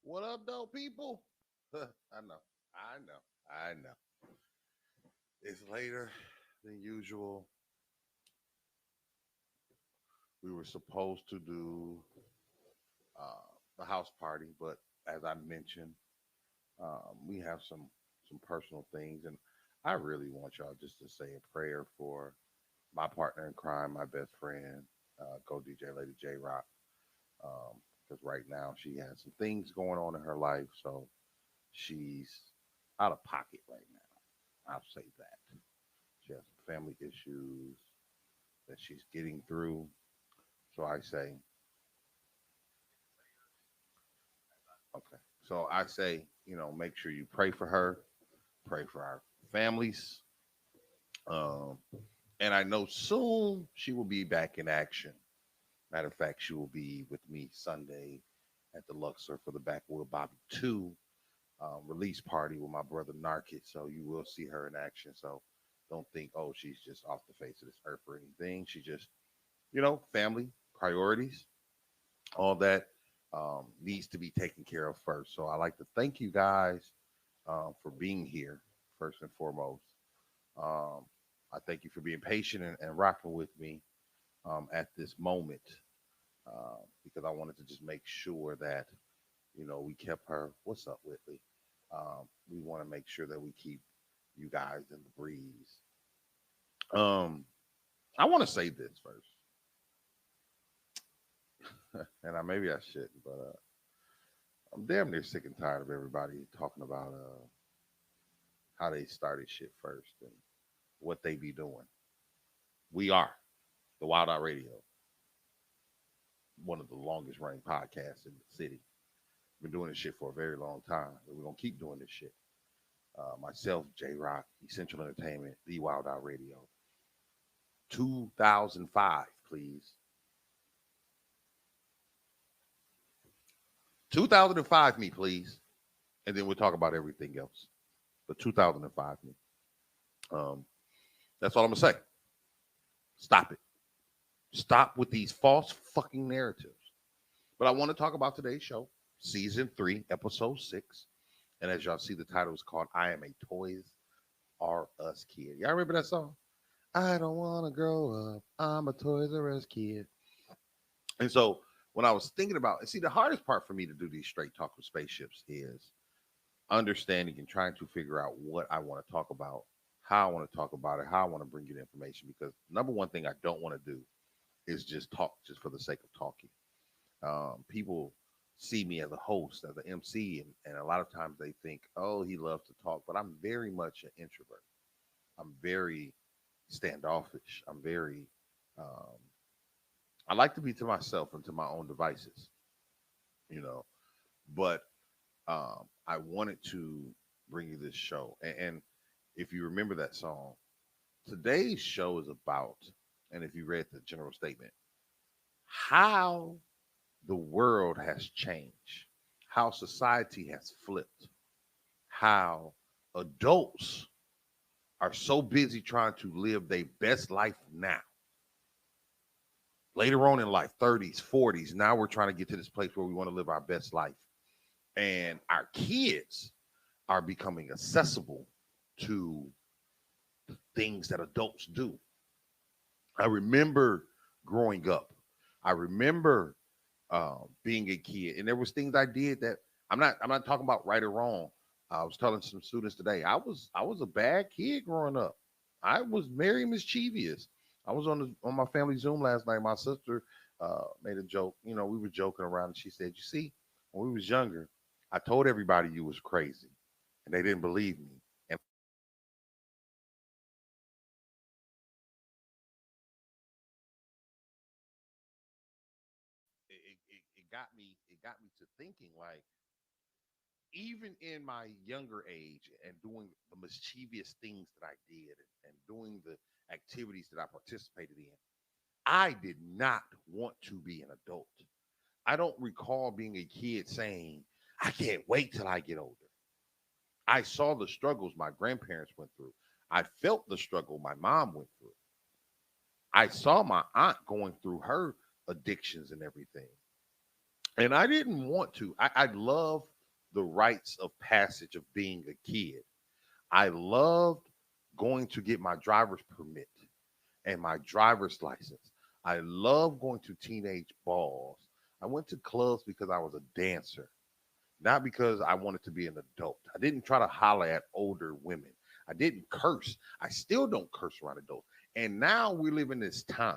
What up, though, people? I know, I know. It's later than usual. We were supposed to do the house party, but as I mentioned, we have some personal things, and I really want y'all just to say a prayer for my partner in crime, my best friend, Go DJ Lady J Rock, because right now she has some things going on in her life, so she's out of pocket right now. I'll say that. She has some family issues that she's getting through. So I say, okay. So I say, make sure you pray for her, pray for our families. Um, and I know soon she will be back in action. Matter of fact, she will be with me Sunday at the Luxor for the Backwood Bobby 2 release party with my brother Narkit. So you will see her in action. So don't think, oh, she's just off the face of this earth or anything. She just, family, priorities, all that needs to be taken care of first. So I like to thank you guys for being here, first and foremost. Um, I thank you for being patient and rocking with me at this moment because I wanted to just make sure that, we kept her. What's up, Whitley? We want to make sure that we keep you guys in the breeze. Um, I want to say this first, and maybe I shouldn't, but I'm damn near sick and tired of everybody talking about how they started shit first and what they be doing. We are the Wild Out Radio, one of the longest running podcasts in the city. Been doing this shit for a very long time, and we're gonna keep doing this shit. Myself, J Rock, Essential Entertainment, the Wild Out Radio. 2005, please. 2005, me, please. And then we'll talk about everything else. But 2005, me. Um, that's all I'm gonna say. Stop it. Stop with these false fucking narratives. But I want to talk about today's show, season 3, episode 6. And as y'all see, the title is called I Am a Toys R Us Kid. Y'all remember that song? I don't want to grow up. I'm a Toys R Us kid. And so when I was thinking about and see, the hardest part for me to do these straight talk with spaceships is understanding and trying to figure out what I want to talk about, how I want to talk about it, how I want to bring you the information. Because number one thing I don't want to do is just talk just for the sake of talking. People see me as a host, as an MC, and a lot of times they think, oh, he loves to talk, but I'm very much an introvert. I'm very standoffish. I'm very, um, I like to be to myself and to my own devices, you know. But I wanted to bring you this show. And if you remember that song, today's show is about, and if you read the general statement, how the world has changed, how society has flipped, how adults are so busy trying to live their best life now. Later on in life, 30s, 40s, now we're trying to get to this place where we want to live our best life. And our kids are becoming accessible to the things that adults do. I remember growing up. I remember being a kid, and there was things I did that I'm not talking about right or wrong. I was telling some students today. I was a bad kid growing up. I was very mischievous. I was on my family Zoom last night. My sister made a joke. We were joking around, and she said, "You see, when we was younger, I told everybody you was crazy, and they didn't believe me." And it got me to thinking like even in my younger age and doing the mischievous things that I did and doing the activities that I participated in, I did not want to be an adult. I don't recall being a kid saying, I can't wait till I get older. I saw the struggles my grandparents went through. I felt the struggle my mom went through. I saw my aunt going through her addictions and everything. And I didn't want to. I love the rites of passage of being a kid. I loved going to get my driver's permit and my driver's license. I love going to teenage balls. I went to clubs because I was a dancer, not because I wanted to be an adult. I didn't try to holler at older women. I didn't curse. I still don't curse around adults. And now we live in this time.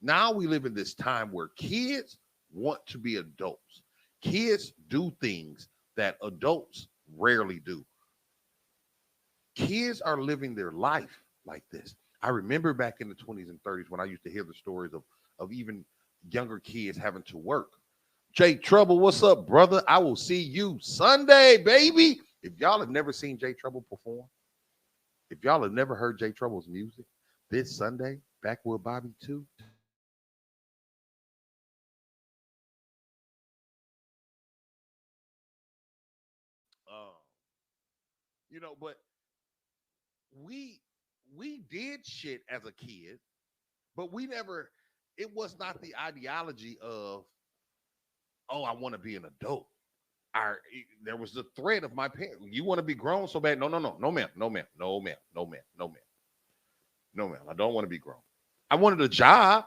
Now we live in this time where kids want to be adults. Kids do things that adults rarely do. Kids are living their life like this. I remember back in the 20s and 30s when I used to hear the stories of even younger kids having to work. Jay Trouble, what's up, brother? I will see you Sunday, baby. If y'all have never seen Jay Trouble perform, if y'all have never heard Jay Trouble's music, this Sunday, Backwood Bobby 2. Uh, but we we did shit as a kid, but we never. It was not the ideology of, oh, I want to be an adult. There was the threat of my parents. You want to be grown so bad? No, no, no, no, ma'am, no, ma'am, no, ma'am, no, ma'am, no, ma'am, no, ma'am. I don't want to be grown. I wanted a job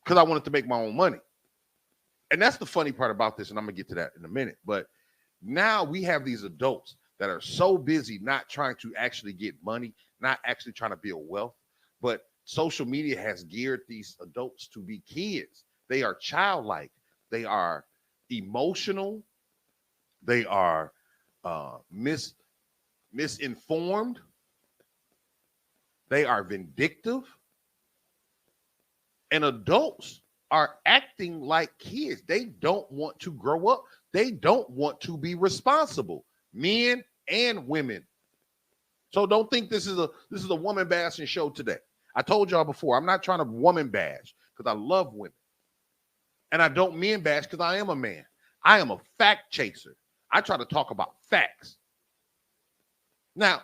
because I wanted to make my own money. And that's the funny part about this, and I'm gonna get to that in a minute. But now we have these adults that are so busy not trying to actually get money, not actually trying to build wealth, but social media has geared these adults to be kids. They are childlike. They are emotional. They are misinformed. They are vindictive. And adults are acting like kids. They don't want to grow up. They don't want to be responsible, men and women. So don't think this is a woman bashing show today. I told y'all before, I'm not trying to woman bash because I love women. And I don't men bash because I am a man. I am a fact chaser. I try to talk about facts. Now,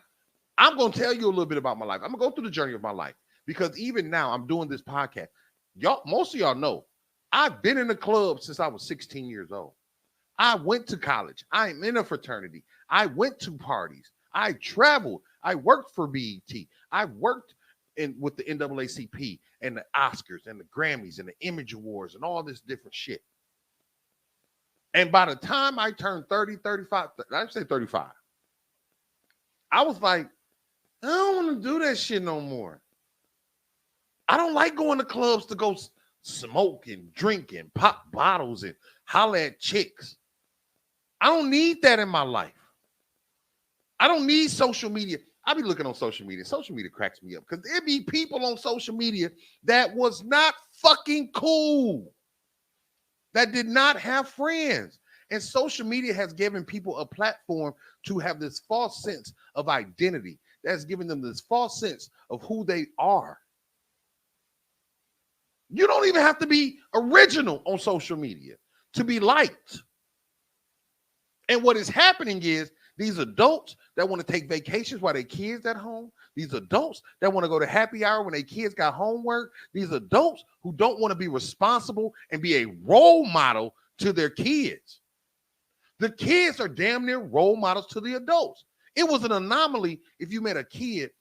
I'm going to tell you a little bit about my life. I'm going to go through the journey of my life because even now I'm doing this podcast. Most of y'all know I've been in the club since I was 16 years old. I went to college. I'm in a fraternity. I went to parties. I traveled. I worked for BET. I worked with the NAACP and the Oscars and the Grammys and the Image Awards and all this different shit. And by the time I turned 30, 35, I say 35, I was like, I don't want to do that shit no more. I don't like going to clubs to go smoke and drink and pop bottles and holler at chicks. I don't need that in my life. I don't need social media. I be looking on social media. Social media cracks me up because there be people on social media that was not fucking cool, that did not have friends. And social media has given people a platform to have this false sense of identity. That's given them this false sense of who they are. You don't even have to be original on social media to be liked. And what is happening is these adults that want to take vacations while their kids at home, these adults that want to go to happy hour when their kids got homework, these adults who don't want to be responsible and be a role model to their kids. The kids are damn near role models to the adults. It was an anomaly if you met a kid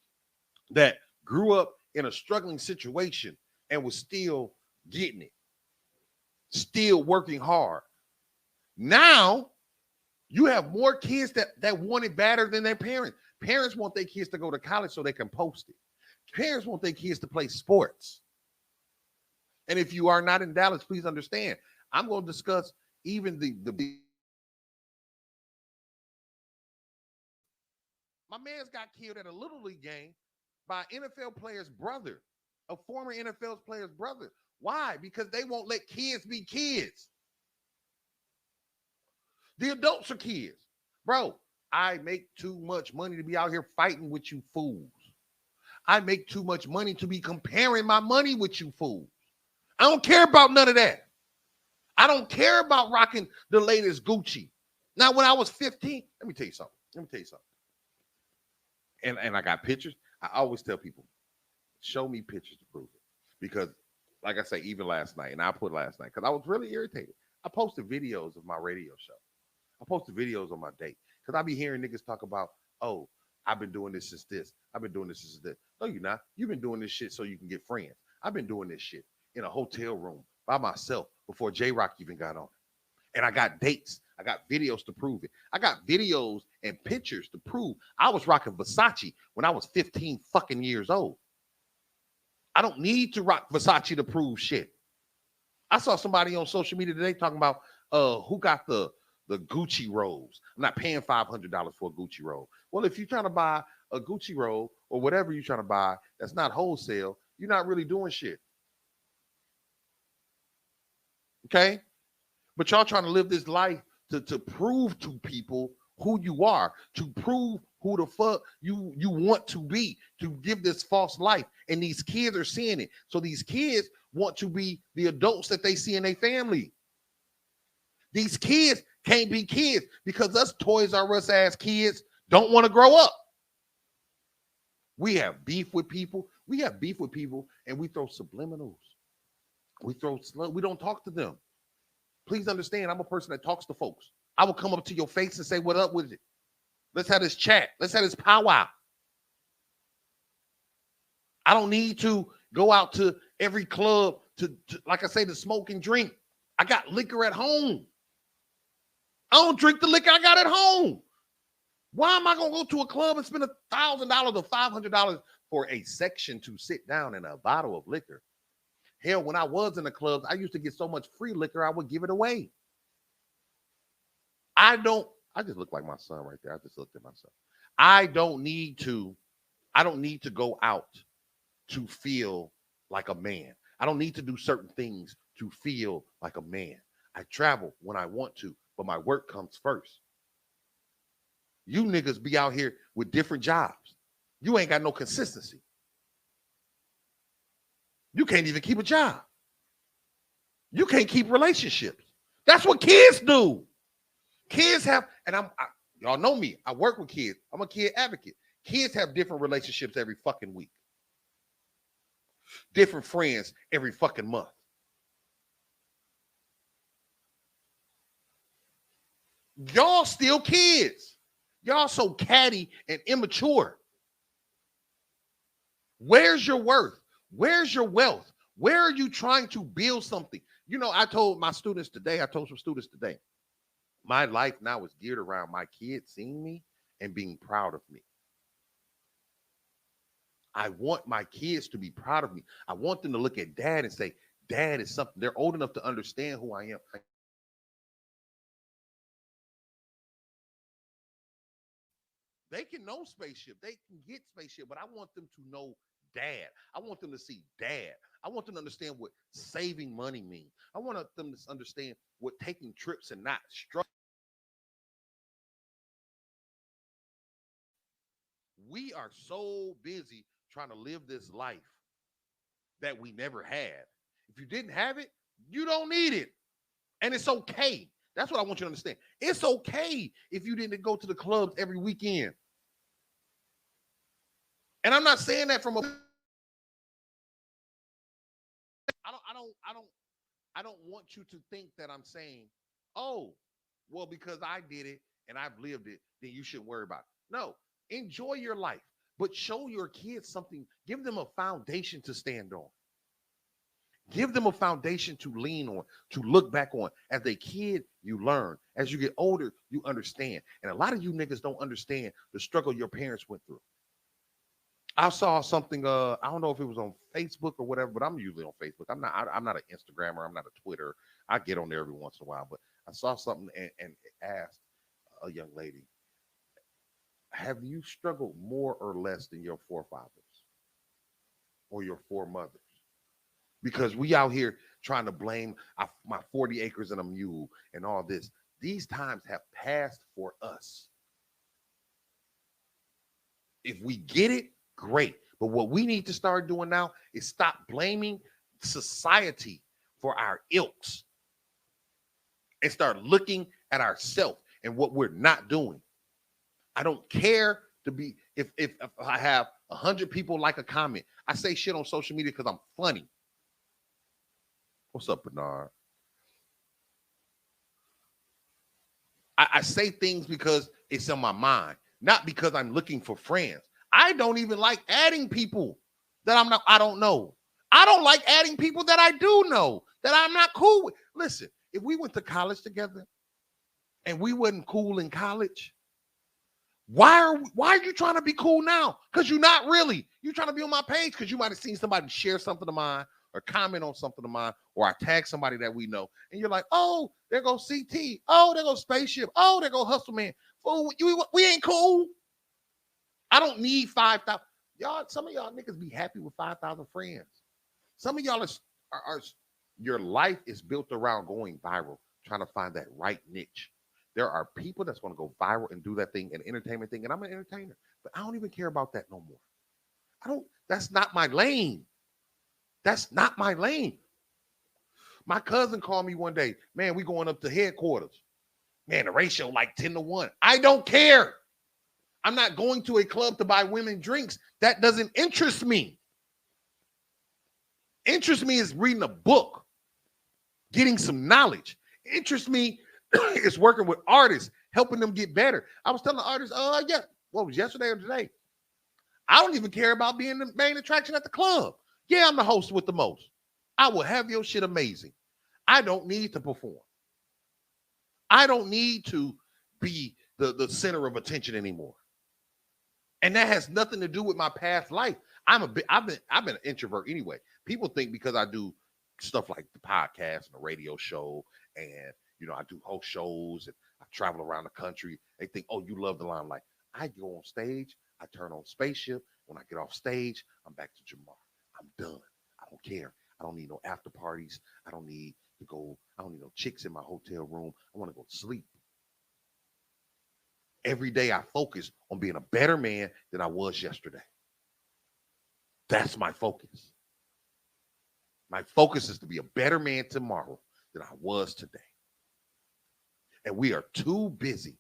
that grew up in a struggling situation and was still getting it, still working hard. Now, you have more kids that want it better than their parents. Parents want their kids to go to college so they can post it. Parents want their kids to play sports. And if you are not in Dallas, please understand, I'm going to discuss even the my man's got killed at a Little League game by an NFL player's brother, a former NFL player's brother. Why? Because they won't let kids be kids. The adults are kids. Bro, I make too much money to be out here fighting with you fools. I make too much money to be comparing my money with you fools. I don't care about none of that. I don't care about rocking the latest Gucci. Now, when I was 15, let me tell you something. And I got pictures. I always tell people, show me pictures to prove it. Because, like I say, even last night, and I put last night, because I was really irritated. I posted videos of my radio show. I posted videos on my date because I be hearing niggas talk about, oh, I've been doing this since this. I've been doing this since this. No, you're not. You've been doing this shit so you can get friends. I've been doing this shit in a hotel room by myself before J-Rock even got on. And I got dates. I got videos to prove it. I got videos and pictures to prove I was rocking Versace when I was 15 fucking years old. I don't need to rock Versace to prove shit. I saw somebody on social media today talking about who got the Gucci robes. I'm not paying $500 for a Gucci robe. Well, if you're trying to buy a Gucci robe or whatever you're trying to buy that's not wholesale, you're not really doing shit. Okay? But y'all trying to live this life to prove to people who you are, to prove who the fuck you want to be, to give this false life. And these kids are seeing it. So these kids want to be the adults that they see in their family. These kids can't be kids because us Toys R Us ass kids don't want to grow up. We have beef with people. We have beef with people and we throw subliminals. We don't talk to them. Please understand, I'm a person that talks to folks. I will come up to your face and say, what up with it? Let's have this chat. Let's have this powwow. I don't need to go out to every club to like I say, to smoke and drink. I got liquor at home. I don't drink the liquor I got at home. Why am I going to go to a club and spend $1,000 or $500 for a section to sit down in a bottle of liquor? Hell, when I was in the clubs, I used to get so much free liquor, I would give it away. I just look like my son right there. I just looked at myself. I don't need to go out to feel like a man. I don't need to do certain things to feel like a man. I travel when I want to, but my work comes first. You niggas be out here with different jobs. You ain't got no consistency. You can't even keep a job. You can't keep relationships. That's what kids do. Kids have, and y'all know me. I work with kids. I'm a kid advocate. Kids have different relationships every fucking week. Different friends every fucking month. Y'all still kids. Y'all so catty and immature. Where's your worth? Where's your wealth? Where are you trying to build something? You know, I told some students today, my life now is geared around my kids seeing me and being proud of me. I want my kids to be proud of me. I want them to look at dad and say, dad is something. They're old enough to understand who I am. They can know spaceship. They can get spaceship, but I want them to know dad. I want them to see dad. I want them to understand what saving money means. I want them to understand what taking trips and not struggling. We are so busy trying to live this life that we never had. If you didn't have it, you don't need it. And it's okay. That's what I want you to understand. It's okay if you didn't go to the clubs every weekend. And I'm not saying that from a I don't want you to think that I'm saying, oh, well, because I did it and I've lived it, then you shouldn't worry about it. No, enjoy your life, but show your kids something. Give them a foundation to stand on. Give them a foundation to lean on, to look back on. As a kid, you learn. As you get older, you understand. And a lot of you niggas don't understand the struggle your parents went through. I saw something. I don't know if it was on Facebook or whatever, but I'm usually on Facebook. I'm not an Instagrammer. I'm not a Twitter. I get on there every once in a while. But I saw something and it asked a young lady, "Have you struggled more or less than your forefathers or your foremothers?" Because we out here trying to blame my 40 acres and a mule and all this. These times have passed for us. If we get it, great. But what we need to start doing now is stop blaming society for our ilks and start looking at ourselves and what we're not doing. I don't care to be if I have 100 people like a comment. I say shit on social media because I'm funny. What's up, Bernard? I say things because it's on my mind, not because I'm looking for friends. I don't even like adding people that I don't know. I don't like adding people that I do know that I'm not cool with. Listen, if we went to college together and we wasn't cool in college, why are you trying to be cool now? Because you're not really. You're trying to be on my page because you might have seen somebody share something of mine or comment on something of mine, or I tag somebody that we know, and you're like, oh, there goes CT. Oh, there goes Spaceship. Oh, there goes Hustle Man. Oh, we ain't cool. I don't need 5,000. Y'all, some of y'all niggas be happy with 5,000 friends. Some of y'all are your life is built around going viral, trying to find that right niche. There are people that's going to go viral and do that thing, an entertainment thing, and I'm an entertainer, but I don't even care about that no more. That's not my lane. That's not my lane. My cousin called me one day, man, we going up to headquarters. Man, the ratio like 10-1. I don't care. I'm not going to a club to buy women drinks. That doesn't interest me. Interest me is reading a book, getting some knowledge. Interest me is working with artists, helping them get better. I was telling the artists, what was yesterday or today? I don't even care about being the main attraction at the club. Yeah, I'm the host with the most. I will have your shit amazing. I don't need to perform. I don't need to be the center of attention anymore. And that has nothing to do with my past life. I've been an introvert anyway. People think because I do stuff like the podcast and the radio show, and I do host shows and I travel around the country, they think, oh, you love the limelight. I go on stage, I turn on Spaceship. When I get off stage, I'm back to Jamar. I'm done. I don't care. I don't need no after parties. I don't need no chicks in my hotel room. I want to go to sleep. Every day I focus on being a better man than I was yesterday. That's my focus. My focus is to be a better man tomorrow than I was today. And we are too busy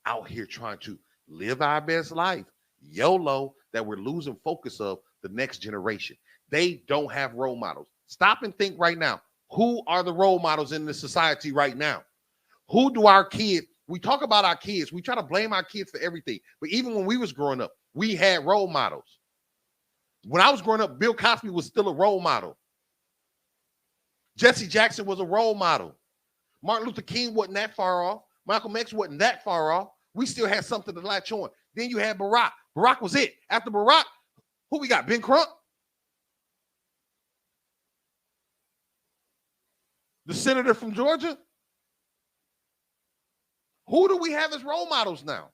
out here trying to live our best life, YOLO, that we're losing focus of the next generation. They don't have role models. Stop and think right now. Who are the role models in this society right now? Who do our kids, we talk about our kids, we try to blame our kids for everything. But even when we was growing up, we had role models. When I was growing up, Bill Cosby was still a role model. Jesse Jackson was a role model. Martin Luther King wasn't that far off. Malcolm X wasn't that far off. We still had something to latch on. Then you had Barack. Barack was it. After Barack, who we got? Ben Crump? The senator from Georgia? Who do we have as role models now?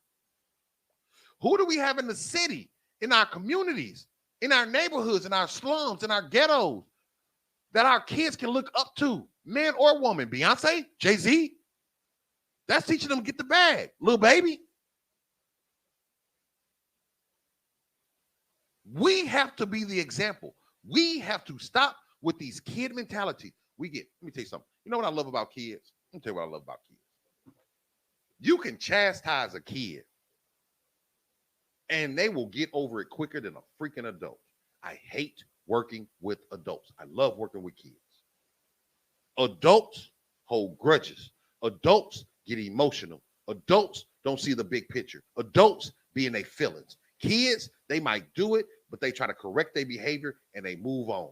Who do we have in the city, in our communities, in our neighborhoods, in our slums, in our ghettos, that our kids can look up to, man or woman? Beyonce? Jay-Z? That's teaching them to get the bag. Lil Baby? We have to be the example. We have to stop with these kid mentality. Let me tell you something. You know what I love about kids? Let me tell you what I love about kids. You can chastise a kid and they will get over it quicker than a freaking adult. I hate working with adults. I love working with kids. Adults hold grudges. Adults get emotional. Adults don't see the big picture. Adults be in their feelings. Kids, they might do it, but they try to correct their behavior and they move on.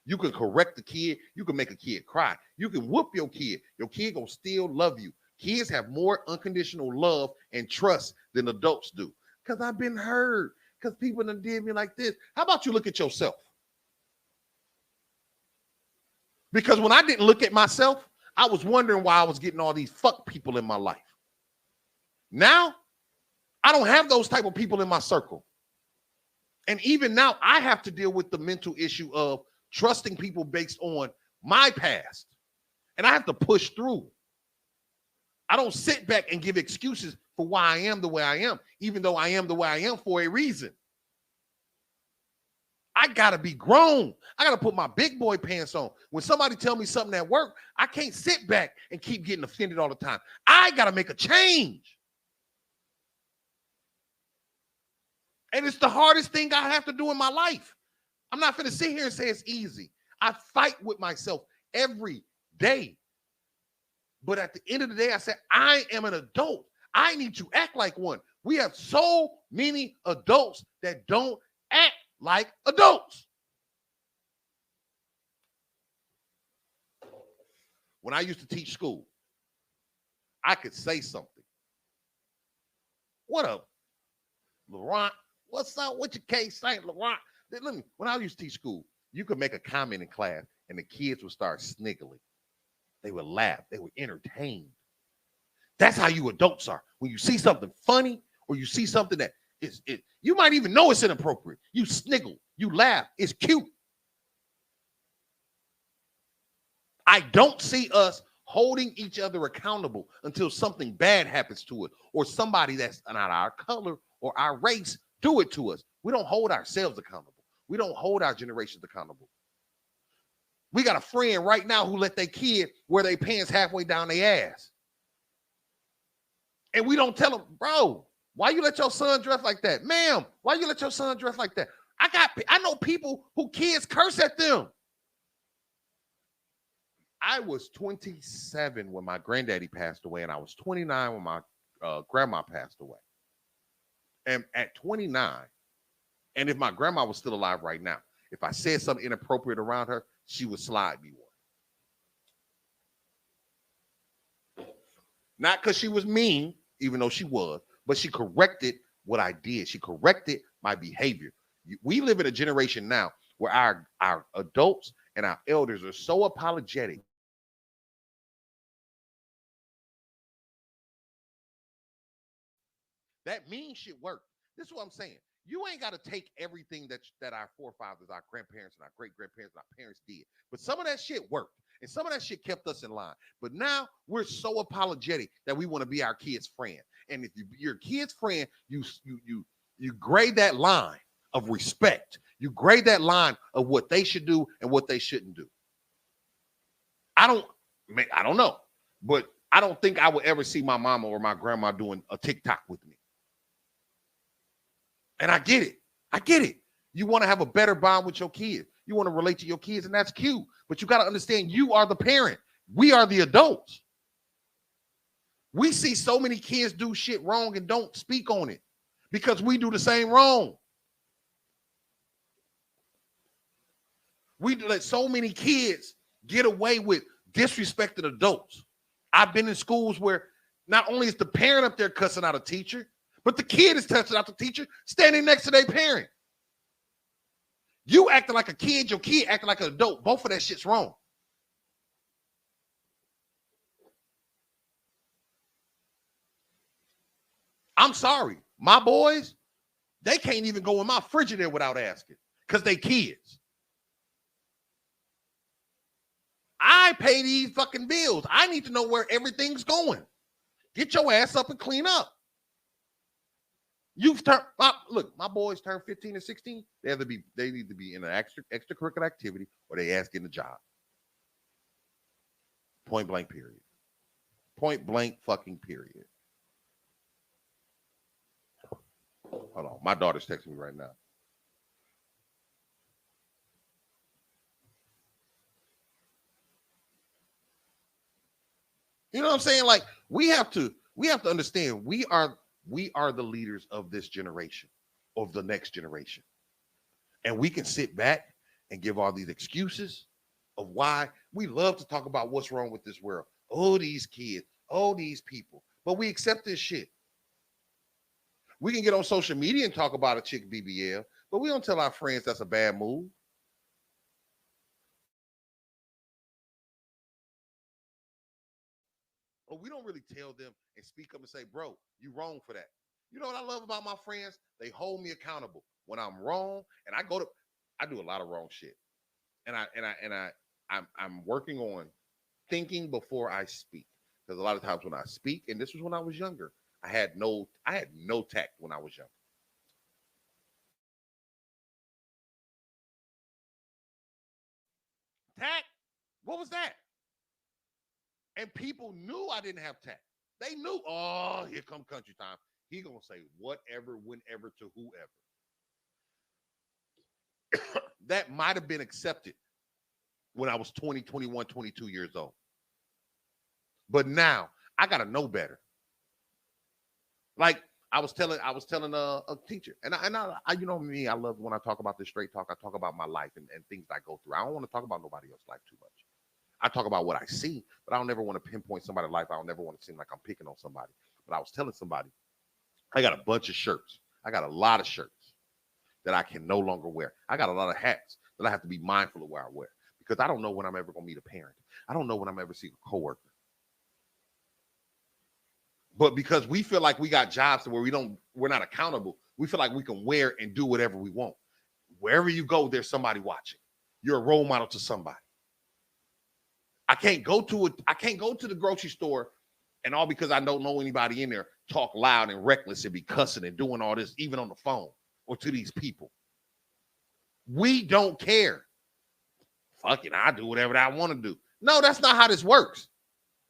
You can correct the kid. You can make a kid cry. You can whoop your kid. Your kid gonna still love you. Kids have more unconditional love and trust than adults do. Because I've been hurt. Because people done did me like this. How about you look at yourself? Because when I didn't look at myself, I was wondering why I was getting all these fuck people in my life. Now, I don't have those type of people in my circle. And even now, I have to deal with the mental issue of trusting people based on my past. And I have to push through. I don't sit back and give excuses for why I am the way I am, even though I am the way I am for a reason. I got to be grown. I got to put my big boy pants on. When somebody tell me something at work, I can't sit back and keep getting offended all the time. I got to make a change. And it's the hardest thing I have to do in my life. I'm not going to sit here and say it's easy. I fight with myself every day. But at the end of the day, I said, I am an adult. I need to act like one. We have so many adults that don't act like adults. When I used to teach school, I could say something. What up, Laurent? What's up? What's your case, Saint Laurent? When I used to teach school, you could make a comment in class and the kids would start sniggling. They would laugh. They were entertained. That's how you adults are. When you see something funny or you see something that you might even know it's inappropriate. You sniggle, you laugh. It's cute. I don't see us holding each other accountable until something bad happens to it or somebody that's not our color or our race do it to us. We don't hold ourselves accountable. We don't hold our generations accountable. We got a friend right now who let their kid wear their pants halfway down their ass. And we don't tell them, bro, why you let your son dress like that? Ma'am, why you let your son dress like that? I know people who kids curse at them. I was 27 when my granddaddy passed away, and I was 29 when my grandma passed away. And at 29, and if my grandma was still alive right now, if I said something inappropriate around her, she would slide me one. Not because she was mean, even though she was, but she corrected what I did. She corrected my behavior. We live in a generation now where our adults and our elders are so apologetic. That mean shit worked. This is what I'm saying. You ain't got to take everything that our forefathers, our grandparents, and our great-grandparents, and our parents did. But some of that shit worked. And some of that shit kept us in line. But now we're so apologetic that we want to be our kid's friend. And if you're a kid's friend, you grade that line of respect. You grade that line of what they should do and what they shouldn't do. I don't know. But I don't think I would ever see my mama or my grandma doing a TikTok with me. And I get it. I get it. You want to have a better bond with your kids. You want to relate to your kids, and that's cute. But you got to understand, you are the parent. We are the adults. We see so many kids do shit wrong and don't speak on it because we do the same wrong. We let so many kids get away with disrespecting adults. I've been in schools where not only is the parent up there cussing out a teacher, but the kid is cussing out the teacher standing next to their parent. You acting like a kid, your kid acting like an adult. Both of that shit's wrong. I'm sorry. My boys, they can't even go in my Frigidaire without asking because they kids. I pay these fucking bills. I need to know where everything's going. Get your ass up and clean up. You've turned look, my boys turn 15 and 16. They need to be in an extracurricular activity or they ask getting a job. Point blank, period. Point blank fucking period. Hold on. My daughter's texting me right now. You know what I'm saying? Like we have to understand we are the leaders of this generation, of the next generation. And we can sit back and give all these excuses of why we love to talk about what's wrong with this world. Oh, these kids, oh, these people. But we accept this shit. We can get on social media and talk about a chick BBL, but we don't tell our friends that's a bad move. Or we don't really tell them and speak up and say, bro, you wrong for that. You know what I love about my friends? They hold me accountable when I'm wrong, and I do a lot of wrong shit, and I'm working on thinking before I speak, because a lot of times when I speak, and this was when I was younger, I had no tact when I was young. Tact? What was that? And people knew I didn't have tact. They knew, oh, here come country time. He gonna say whatever, whenever to whoever. That might have been accepted when I was 20, 21, 22 years old. But now I gotta know better. Like I was telling a teacher, and I you know me, I love when I talk about this straight talk. I talk about my life and things I go through. I don't want to talk about nobody else's life too much. I talk about what I see, but I don't never want to pinpoint somebody's life. I don't never want to seem like I'm picking on somebody. But I was telling somebody, I got a bunch of shirts. I got a lot of shirts that I can no longer wear. I got a lot of hats that I have to be mindful of where I wear because I don't know when I'm ever gonna meet a parent. I don't know when I'm ever see a coworker. But because we feel like we got jobs where we're not accountable, we feel like we can wear and do whatever we want. Wherever you go, there's somebody watching. You're a role model to somebody. I can't go to the grocery store and all because I don't know anybody in there talk loud and reckless and be cussing and doing all this, even on the phone or to these people. We don't care. Fuck it, I do whatever I want to do. No, that's not how this works.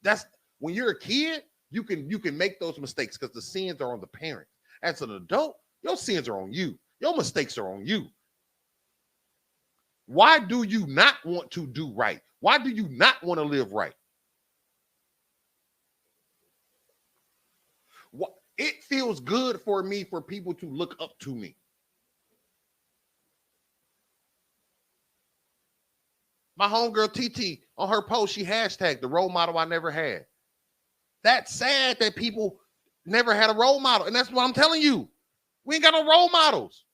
That's when you're a kid, you can make those mistakes because the sins are on the parents. As an adult, your sins are on you. Your mistakes are on you. Why do you not want to do right? Why do you not want to live right? What, it feels good for me for people to look up to me. My homegirl TT on her post, she hashtagged the role model I never had. That's sad that people never had a role model. And that's what I'm telling you. We ain't got no role models.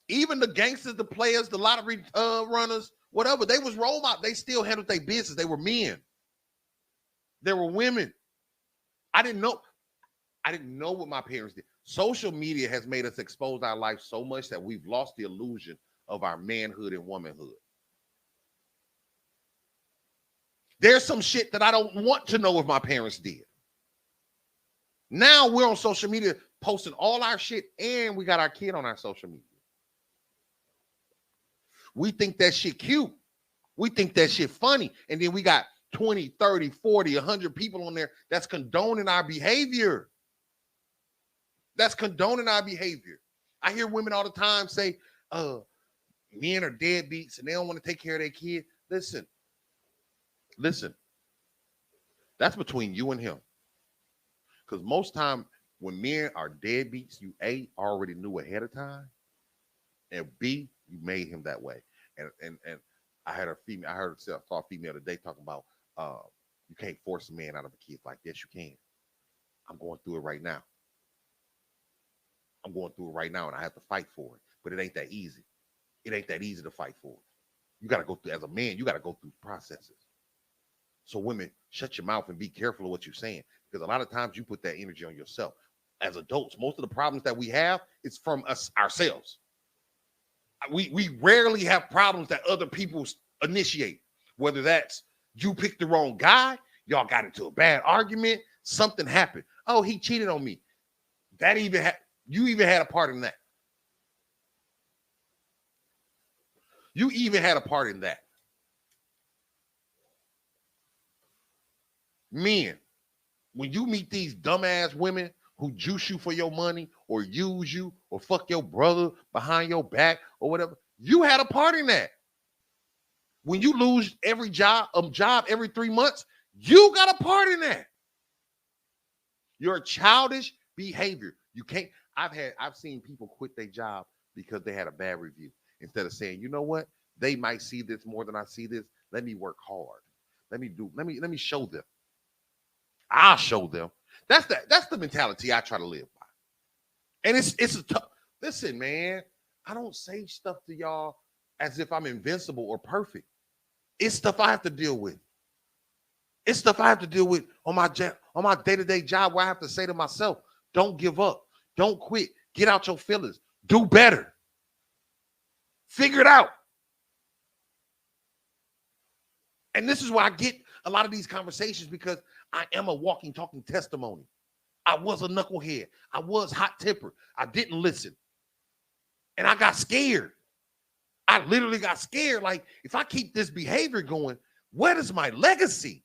Even the gangsters, the players, the lottery runners, whatever, they was role models. They still handled their business. They were men. There were women. I didn't know what my parents did. Social media has made us expose our life so much that we've lost the illusion of our manhood and womanhood. There's some shit that I don't want to know if my parents did. Now we're on social media posting all our shit and we got our kid on our social media. We think that shit cute. We think that shit funny. And then we got 20, 30, 40, 100 people on there that's condoning our behavior. That's condoning our behavior. I hear women all the time say, men are deadbeats and they don't want to take care of their kid. Listen. That's between you and him. Because most time when men are deadbeats, you A, already knew ahead of time, and B, you made him that way. And I heard a self-taught female today talking about you can't force a man out of a kid. Like, yes, you can. I'm going through it right now. And I have to fight for it. But it ain't that easy. It ain't that easy to fight for it. You got to go through, as a man, you got to go through processes. So women, shut your mouth and be careful of what you're saying. Because a lot of times you put that energy on yourself. As adults, most of the problems that we have is from us ourselves. We rarely have problems that other people initiate. Whether that's you picked the wrong guy, y'all got into a bad argument, something happened. Oh, he cheated on me. You even had a part in that. You even had a part in that. Men, when you meet these dumbass women who juice you for your money or use you or fuck your brother behind your back or whatever, you had a part in that. When you lose every job every 3 months, you got a part in that. Your childish behavior. You can't. I've seen people quit their job because they had a bad review. Instead of saying, you know what, they might see this more than I see this. Let me work hard. Let me show them. I'll show them. That's the mentality I try to live by. And it's a tough. Listen, man, I don't say stuff to y'all as if I'm invincible or perfect. It's stuff I have to deal with. It's stuff I have to deal with on my day-to-day job where I have to say to myself, don't give up. Don't quit. Get out your feelings. Do better. Figure it out. And this is why I get a lot of these conversations, because I am a walking, talking testimony. I was a knucklehead. I was hot-tempered. I didn't listen. And I got scared. I literally got scared. Like, if I keep this behavior going, what is my legacy?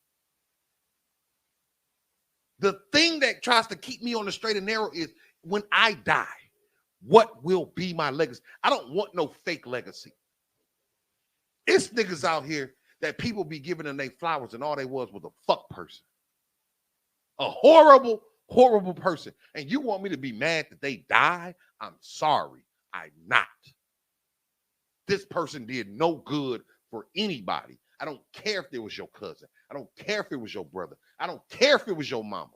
The thing that tries to keep me on the straight and narrow is, when I die, what will be my legacy? I don't want no fake legacy. It's niggas out here that people be giving them their flowers and all they was a fuck person. A horrible, horrible person. And you want me to be mad that they died? I'm sorry. I'm not. This person did no good for anybody. I don't care if it was your cousin. I don't care if it was your brother. I don't care if it was your mama.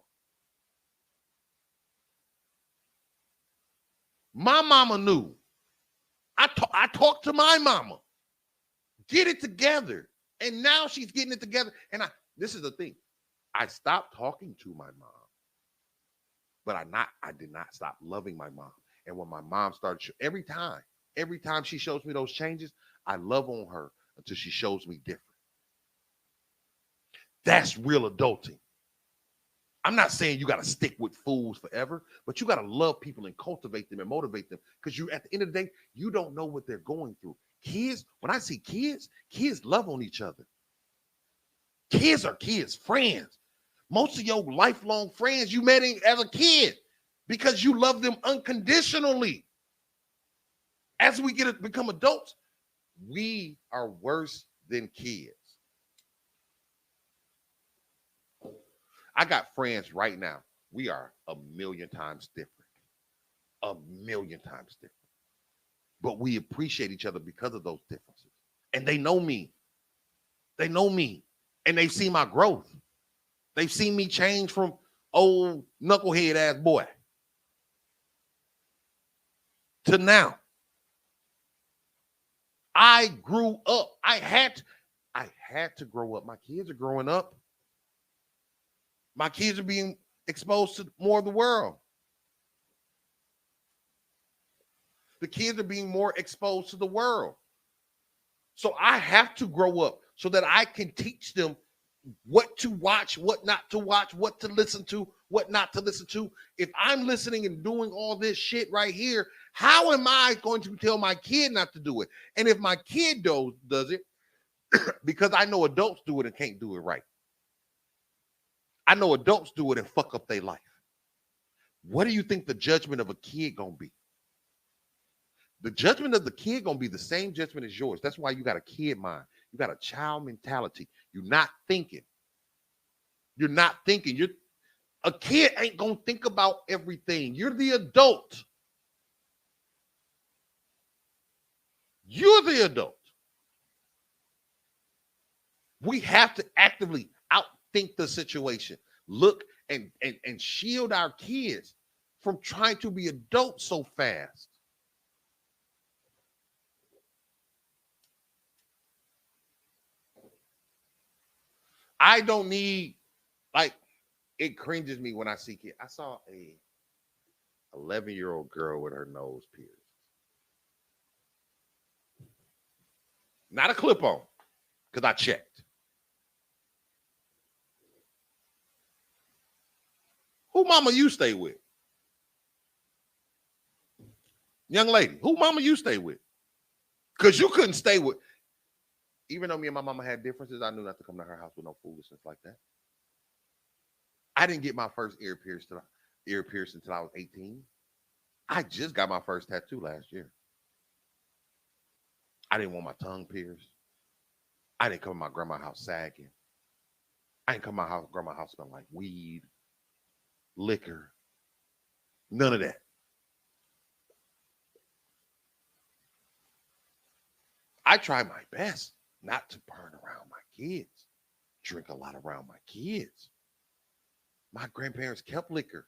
My mama knew. I talked to my mama. Get it together. And now she's getting it together. And this is the thing. I stopped talking to my mom. But I did not stop loving my mom. And when my mom started, every time she shows me those changes, I love on her until she shows me different. That's real adulting. I'm not saying you got to stick with fools forever, but you got to love people and cultivate them and motivate them, because you, at the end of the day, you don't know what they're going through. Kids, when I see kids love on each other. Kids are kids, friends. Most of your lifelong friends you met as a kid because you love them unconditionally. As we become adults, we are worse than kids. I got friends right now. We are a million times different. A million times different. But we appreciate each other because of those differences. And they know me. They know me. And they've seen my growth. They've seen me change from old knucklehead ass boy to now. I grew up. I had to grow up. My kids are growing up. My kids are being exposed to more of the world. The kids are being more exposed to the world. So I have to grow up so that I can teach them what to watch, what not to watch, what to listen to, what not to listen to. If I'm listening and doing all this shit right here, how am I going to tell my kid not to do it? And if my kid does it, because I know adults do it and can't do it right. I know adults do it and fuck up their life. What do you think the judgment of a kid gonna be? The judgment of the kid gonna be the same judgment as yours. That's why you got a kid mind. You got a child mentality. You're not thinking. You're not thinking. A kid ain't gonna think about everything. You're the adult. You're the adult. We have to actively outthink the situation. Look and shield our kids from trying to be adults so fast. I don't need, like, it cringes me when I see kids. I saw a 11-year-old girl with her nose pierced. Not a clip on, because I checked. Who mama you stay with? Young lady, who mama you stay with? Because you couldn't stay with, even though me and my mama had differences, I knew not to come to her house with no foolishness like that. I didn't get my first ear pierced until I was 18. I just got my first tattoo last year. I didn't want my tongue pierced. I didn't come to my grandma's house sagging. I didn't come to my grandma's house smelling like weed, liquor, none of that. I try my best not to burn around my kids, drink a lot around my kids. My grandparents kept liquor.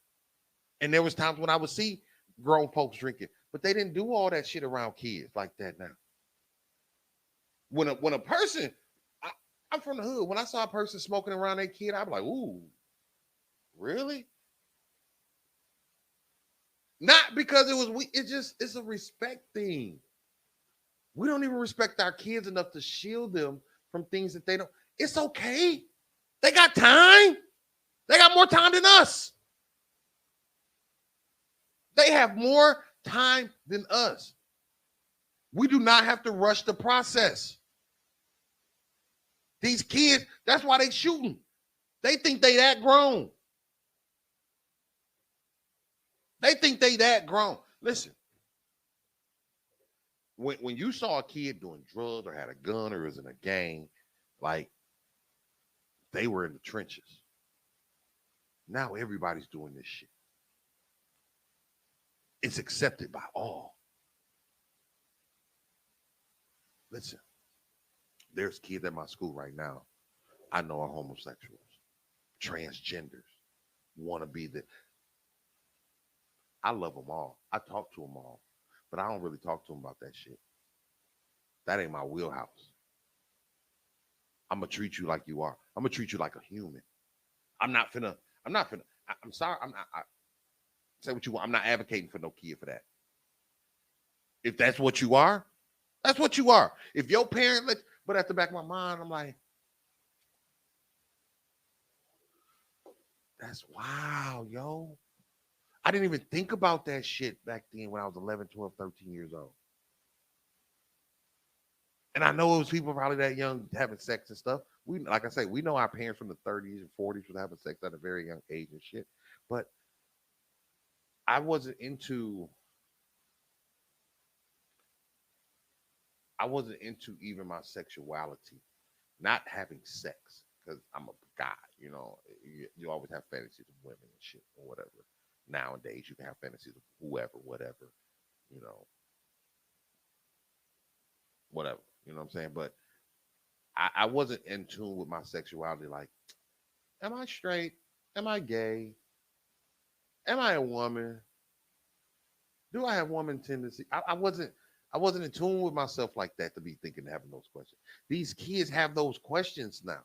And there was times when I would see grown folks drinking, but they didn't do all that shit around kids like that now. When a person, I'm from the hood. When I saw a person smoking around their kid, I'd be like, ooh, really? Not because it's a respect thing. We don't even respect our kids enough to shield them from things that they don't. It's okay. They got time. They got more time than us. They have more time than us. We do not have to rush the process. These kids, that's why they shooting. They think they that grown. They think they that grown. Listen, when you saw a kid doing drugs or had a gun or was in a gang, Like they were in the trenches. Now everybody's doing this shit. It's accepted by all. Listen, there's kids at my school right now I know are homosexuals, transgenders, want to be the. I love them all. I talk to them all, but I don't really talk to them about that shit. That ain't my wheelhouse. I'm gonna treat you like you are. I'm gonna treat you like a human. I'm not finna. I'm not finna. I'm sorry. I'm not. Say what you want. I'm not advocating for no kid for that. If that's what you are, that's what you are. If your parent, but at the back of my mind, I'm like, that's wow, yo. I didn't even think about that shit back then when I was 11, 12, 13 years old. And I know it was people probably that young having sex and stuff. We, like I say, we know our parents from the 30s and 40s was having sex at a very young age and shit. But I wasn't into even my sexuality, not having sex, because I'm a guy, you always have fantasies of women and shit or whatever. Nowadays you can have fantasies of whoever, whatever, you know, whatever. You know what I'm saying? But I wasn't in tune with my sexuality. Like, am I straight? Am I gay? Am I a woman? Do I have woman tendency? I wasn't in tune with myself like that to be thinking having those questions. These kids have those questions now.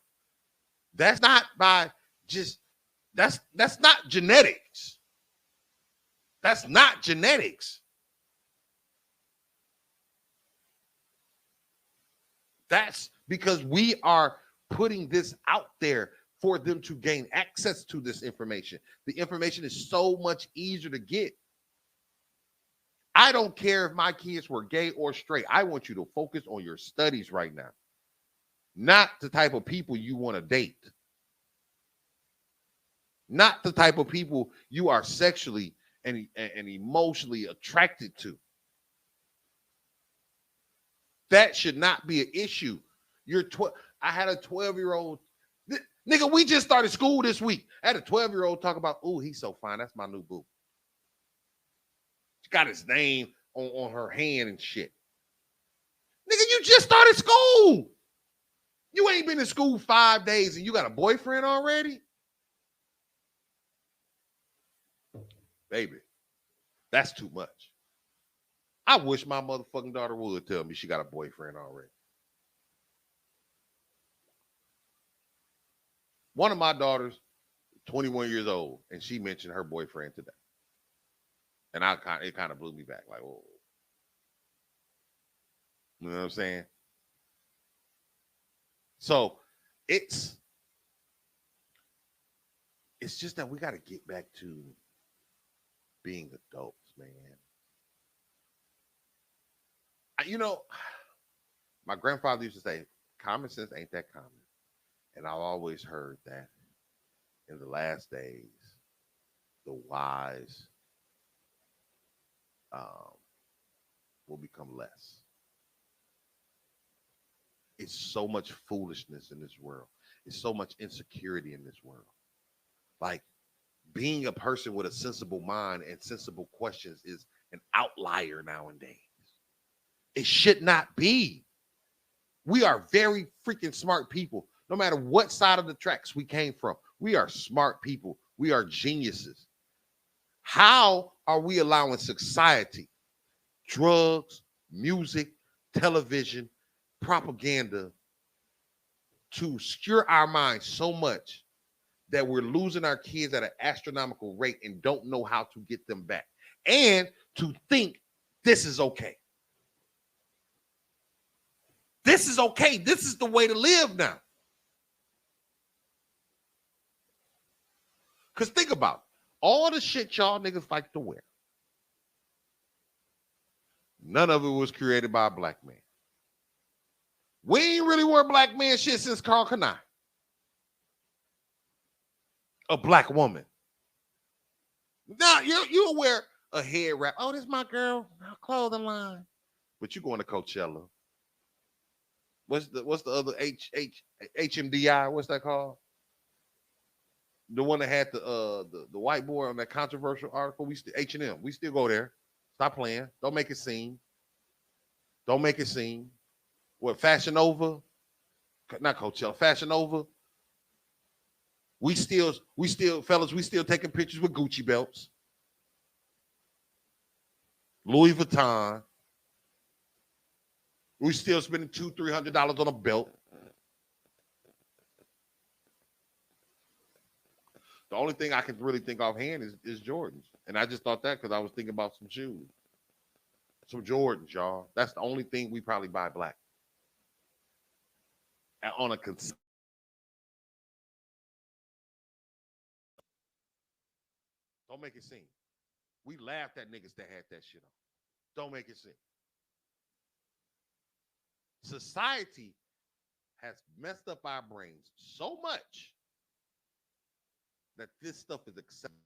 That's not by just that's not genetics. That's not genetics. That's because we are putting this out there for them to gain access to this information. The information is so much easier to get. I don't care if my kids were gay or straight. I want you to focus on your studies right now, not the type of people you want to date, not the type of people you are sexually and emotionally attracted to. That should not be an issue. I had a 12-year-old. Nigga, we just started school this week. I had a 12-year-old talk about, oh, he's so fine. That's my new boo. She got his name on her hand and shit. Nigga, you just started school. You ain't been in school 5 days and you got a boyfriend already? Baby, that's too much. I wish my motherfucking daughter would tell me she got a boyfriend already. One of my daughters, 21 years old, and she mentioned her boyfriend today. And it kind of blew me back. Like, oh. You know what I'm saying? So it's just that we got to get back to being adults, man. My grandfather used to say, common sense ain't that common. And I've always heard that in the last days, the wise will become less. It's so much foolishness in this world. It's so much insecurity in this world. Like, being a person with a sensible mind and sensible questions is an outlier nowadays. It should not be. We are very freaking smart people. No matter what side of the tracks we came from, we are smart people. We are geniuses. How are we allowing society, drugs, music, television, propaganda to skewer our minds so much that we're losing our kids at an astronomical rate and don't know how to get them back? And to think this is okay. This is okay. This is the way to live now. Because think about it. All the shit y'all niggas like to wear. None of it was created by a black man. We ain't really wore black man shit since Karl Kani. A black woman. Now you wear a head wrap. Oh, this is my girl, clothing line. But you going to Coachella. what's the other HMDI? What's that called? The one that had the white boy on that controversial article. We still H&M. We still go there. Stop playing. Don't make it seem. Don't make it seem. What, Fashion Nova? Not Coachella. Fashion Nova. We still, fellas, we still taking pictures with Gucci belts. Louis Vuitton. We still spending $200-300 on a belt. The only thing I can really think offhand is Jordans. And I just thought that because I was thinking about some shoes. Some Jordans, y'all. That's the only thing we probably buy black. And on a don't make it seem. We laughed at niggas that had that shit on. Don't make it seem. Society has messed up our brains so much that this stuff is acceptable.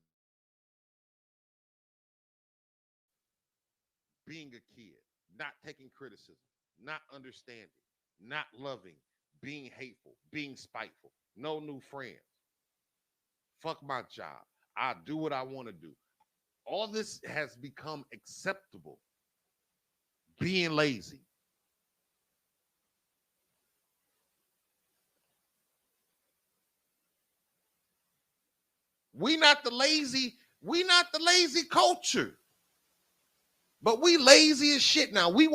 Being a kid, not taking criticism, not understanding, not loving, being hateful, being spiteful, no new friends. Fuck my job. I do what I want to do. All this has become acceptable. Being lazy. We not the lazy culture. But we lazy as shit now. We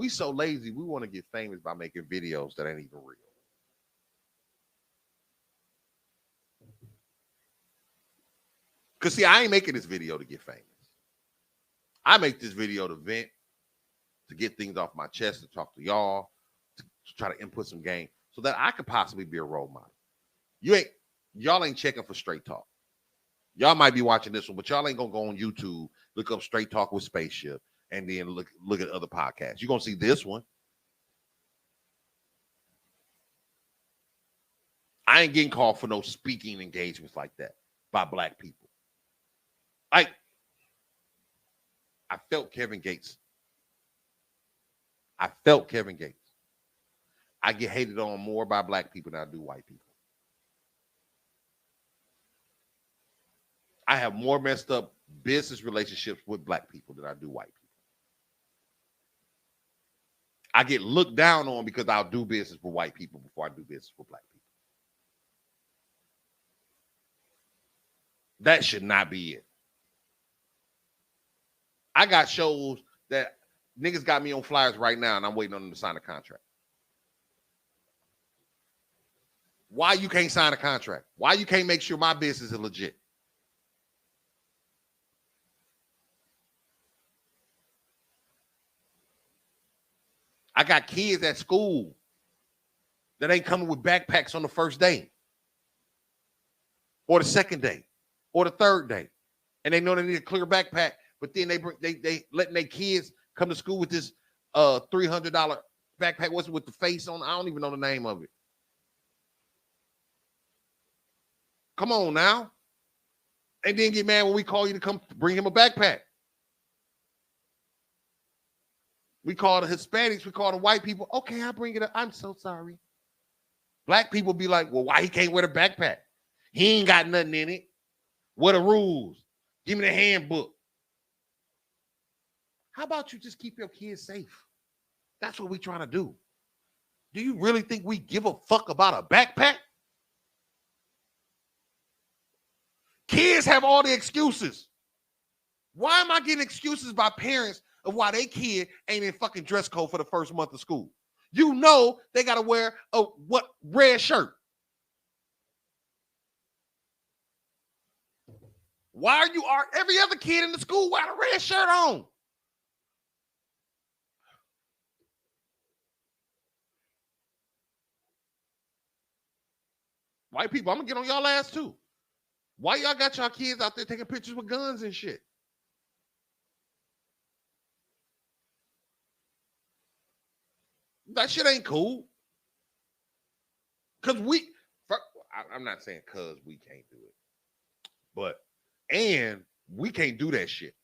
so lazy, we want to get famous by making videos that ain't even real. Because, see, I ain't making this video to get famous. I make this video to vent, to get things off my chest, to talk to y'all, to try to input some game so that I could possibly be a role model. Y'all ain't checking for Straight Talk. Y'all might be watching this one, but y'all ain't going to go on YouTube, look up Straight Talk with Spaceship, and then look at other podcasts. You're going to see this one. I ain't getting called for no speaking engagements like that by black people. I felt Kevin Gates. I get hated on more by black people than I do white people. I have more messed up business relationships with black people than I do white people. I get looked down on because I'll do business with white people before I do business with black people. That should not be it. I got shows that niggas got me on flyers right now, and I'm waiting on them to sign a contract. Why you can't sign a contract? Why you can't make sure my business is legit? I got kids at school that ain't coming with backpacks on the first day or the second day or the third day. And they know they need a clear backpack, but then they letting their kids come to school with this $300 backpack. What's it with the face on? I don't even know the name of it. Come on now. And then get mad when we call you to come bring him a backpack. We call the Hispanics, we call the white people. Okay, I'll bring it up. I'm so sorry. Black people be like, well, why he can't wear the backpack? He ain't got nothing in it. What are the rules? Give me the handbook. How about you just keep your kids safe? That's what we're trying to do. Do you really think we give a fuck about a backpack? Kids have all the excuses. Why am I getting excuses by parents of why they kid ain't in fucking dress code for the first month of school? You know they got to wear a red shirt. Why are every other kid in the school wearing a red shirt on? White people, I'm gonna get on y'all ass too. Why y'all got y'all kids out there taking pictures with guns and shit? That shit ain't cool. Cause I'm not saying cause we can't do it, but and we can't do that shit.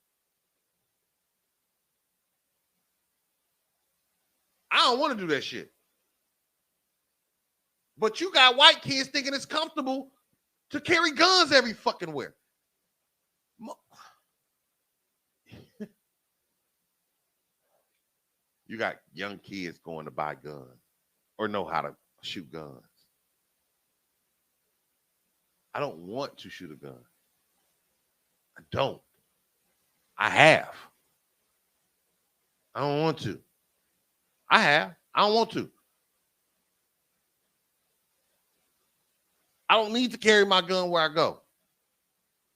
I don't want to do that shit. But you got white kids thinking it's comfortable to carry guns every fucking where. You got young kids going to buy guns or know how to shoot guns. I don't want to shoot a gun. I don't. I have. I don't want to. I have. I don't want to. I don't need to carry my gun where I go.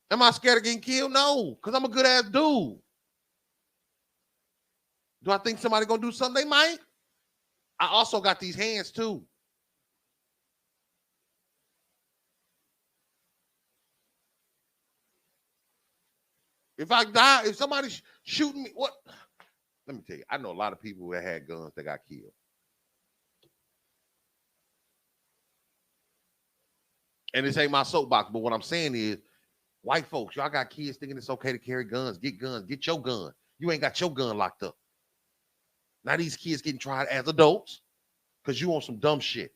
Am I scared of getting killed? No, because I'm a good ass dude. Do I think somebody gonna do something? They might. I also got these hands too. If I die, if somebody's shooting me, what? Let me tell you, I know a lot of people that had guns that got killed. And this ain't my soapbox, but what I'm saying is, white folks, y'all got kids thinking it's okay to carry guns. Get guns. Get your gun. You ain't got your gun locked up. Now these kids getting tried as adults because you on some dumb shit.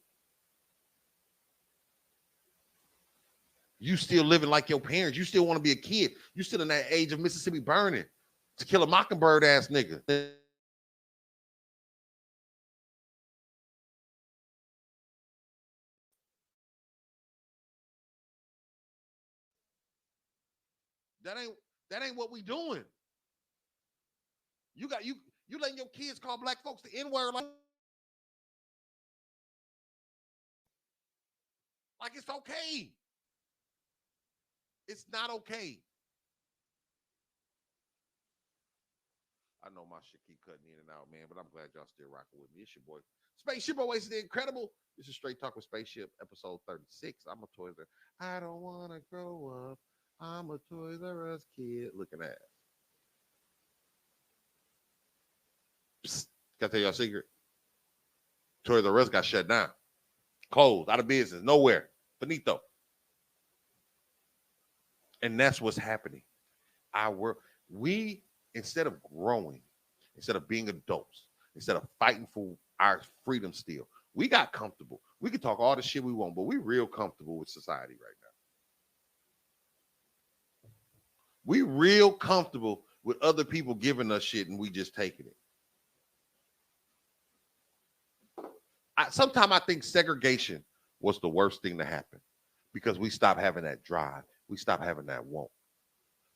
You still living like your parents. You still want to be a kid. You still in that age of Mississippi burning to kill a mockingbird ass nigga. That ain't what we doing. You letting your kids call black folks the N-word like it's okay. It's not okay. I know my shit keep cutting in and out, man, but I'm glad y'all still rocking with me. It's your boy, Spaceship Always the Incredible. This is Straight Talk with Spaceship, episode 36. I'm a Toys R Us. I don't want to grow up. I'm a Toys R Us kid. Looking at. Psst, can I tell y'all a secret? Toys R Us got shut down. Closed, out of business, nowhere. Finito. And that's what's happening. We, instead of growing, instead of being adults, instead of fighting for our freedom still, we got comfortable. We can talk all the shit we want, but we real comfortable with society right now. We real comfortable with other people giving us shit and we just taking it. Sometimes I think segregation was the worst thing to happen because we stopped having that drive. We stopped having that want.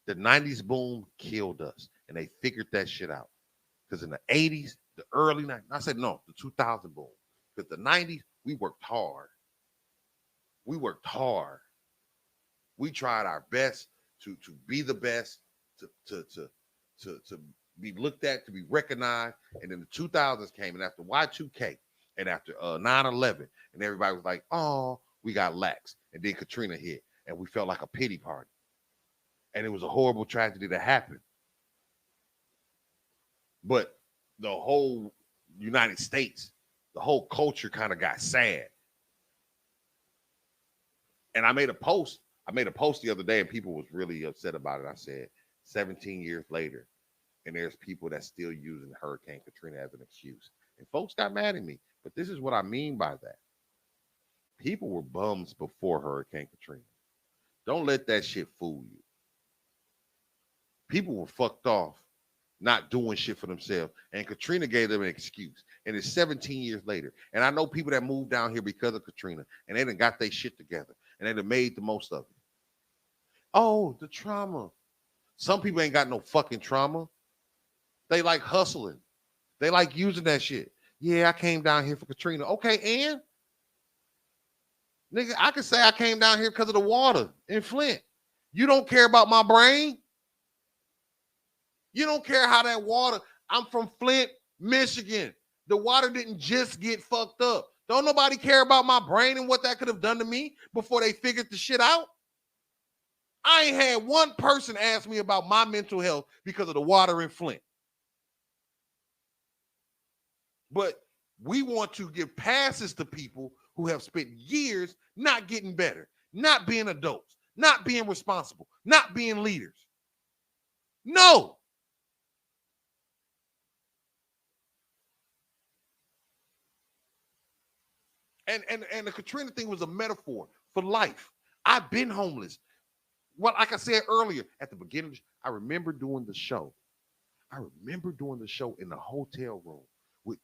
The 90s boom killed us, and they figured that shit out. Because in the 80s, the early 90s, I said no, the 2000 boom. Because the 90s, we worked hard. We worked hard. We tried our best to be the best, to be looked at, to be recognized. And then the 2000s came, and after Y2K, and after 9/11, and everybody was like, oh, we got lax. And then Katrina hit, and we felt like a pity party. And it was a horrible tragedy that happened. But the whole United States, the whole culture kind of got sad. And I made a post the other day, and people was really upset about it. I said, 17 years later, and there's people that still using Hurricane Katrina as an excuse. And folks got mad at me. But this is what I mean by that. People were bums before Hurricane Katrina. Don't let that shit fool you. People were fucked off, not doing shit for themselves. And Katrina gave them an excuse. And it's 17 years later. And I know people that moved down here because of Katrina, and they done got their shit together, and they done made the most of it. Oh, the trauma. Some people ain't got no fucking trauma. They like hustling. They like using that shit. Yeah, I came down here for Katrina. Okay, and nigga, I can say I came down here because of the water in Flint. You don't care about my brain? You don't care how that water. I'm from Flint, Michigan. The water didn't just get fucked up. Don't nobody care about my brain and what that could have done to me before they figured the shit out? I ain't had one person ask me about my mental health because of the water in Flint. But we want to give passes to people who have spent years not getting better, not being adults, not being responsible, not being leaders. No. And the Katrina thing was a metaphor for life. I've been homeless. Well, like I said earlier at the beginning, I remember doing the show. I remember doing the show in the hotel room with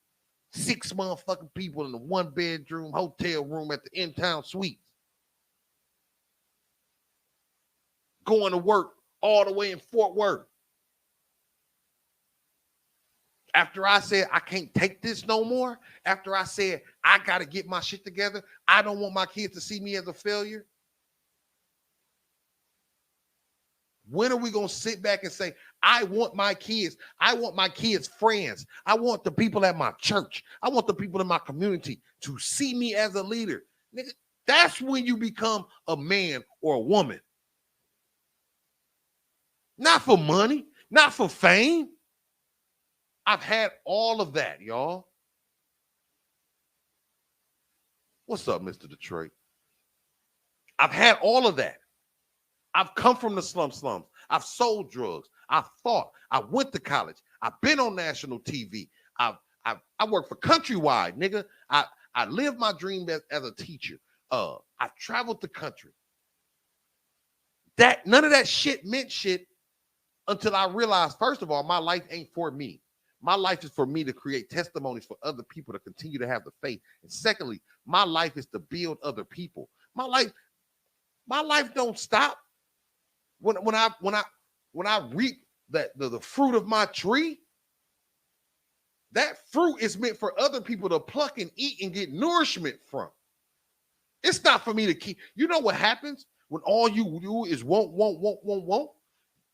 6 motherfucking people in a 1-bedroom hotel room at the in-town suites. Going to work all the way in Fort Worth. After I said, I can't take this no more, after I said, I got to get my shit together, I don't want my kids to see me as a failure. When are we going to sit back and say, I want my kids friends. I want the people at my church. I want the people in my community to see me as a leader. Nigga, that's when you become a man or a woman. Not for money, not for fame. I've had all of that, y'all. What's up, Mr. Detroit? I've had all of that. I've come from the slums. I've sold drugs. I've fought. I went to college. I've been on national TV. I work for Countrywide, nigga. I live my dream as a teacher. I've traveled the country. That none of that shit meant shit until I realized, first of all, my life ain't for me. My life is for me to create testimonies for other people to continue to have the faith. And secondly, my life is to build other people. My life don't stop. When I reap the fruit of my tree, that fruit is meant for other people to pluck and eat and get nourishment from. It's not for me to keep. You know what happens when all you do is want,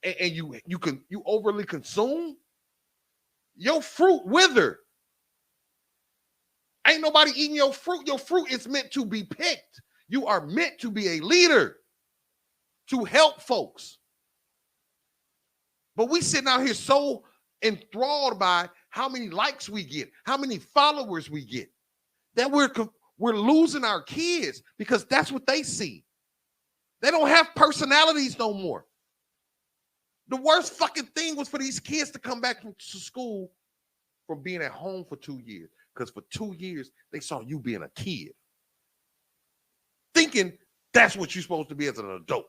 and you overly consume? Your fruit wither. Ain't nobody eating your fruit. Your fruit is meant to be picked. You are meant to be a leader, to help folks. But we sitting out here so enthralled by how many likes we get, how many followers we get, that we're losing our kids because that's what they see. They don't have personalities no more. The worst fucking thing was for these kids to come back to school from being at home for 2 years. Because for 2 years, they saw you being a kid. Thinking that's what you're supposed to be as an adult.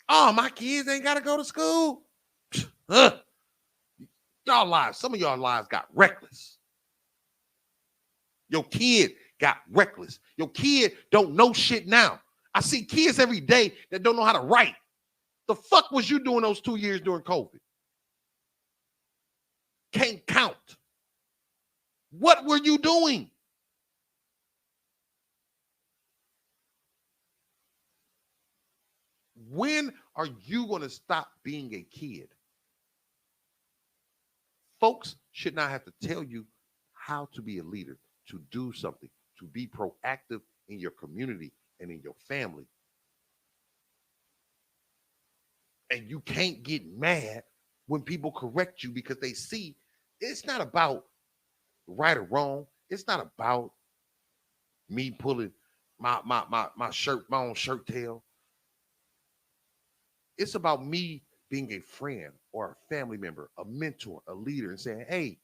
Oh, my kids ain't got to go to school. Y'all lives, some of y'all lives got reckless. Your kid got reckless. Your kid don't know shit now. I see kids every day that don't know how to write. The fuck was you doing those 2 years during COVID? Can't count. What were you doing? When are you going to stop being a kid? Folks should not have to tell you how to be a leader, to do something, to be proactive in your community and in your family. And you can't get mad when people correct you because they see it's not about right or wrong. It's not about me pulling my own shirt tail. It's about me being a friend or a family member, a mentor, a leader, and saying, hey,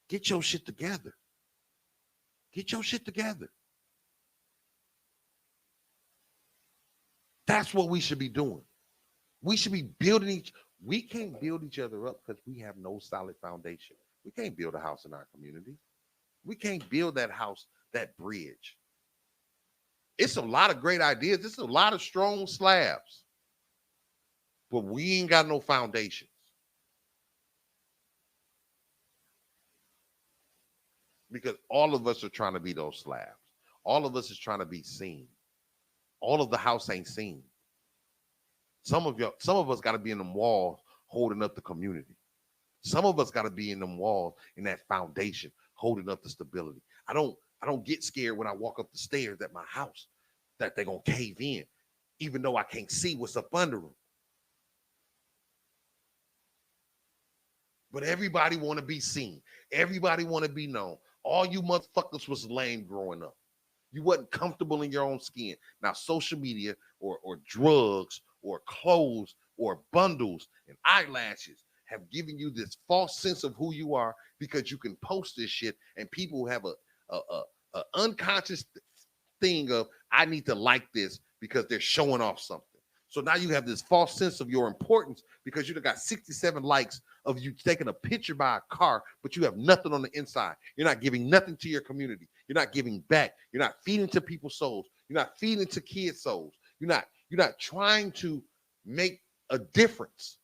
get your shit together. Get your shit together. That's what we should be doing. We should be building we can't build each other up because we have no solid foundation. We can't build a house in our community. We can't build that house, that bridge. It's a lot of great ideas. It's a lot of strong slabs. But we ain't got no foundations. Because all of us are trying to be those slabs. All of us is trying to be seen. All of the house ain't seen. Some of us got to be in them walls holding up the community. Some of us got to be in them walls in that foundation holding up the stability. I don't get scared when I walk up the stairs at my house that they're going to cave in, even though I can't see what's up under them. But everybody want to be seen. Everybody want to be known. All you motherfuckers was lame growing up. You wasn't comfortable in your own skin. Now, social media or drugs or clothes or bundles and eyelashes have given you this false sense of who you are because you can post this shit and people have a a unconscious thing of I need to like this because they're showing off something. So now you have this false sense of your importance because you got 67 likes of you taking a picture by a car, but you have nothing on the inside. You're not giving nothing to your community. You're not giving back. You're not feeding to people's souls. You're not feeding to kids' souls. You're not trying to make a difference.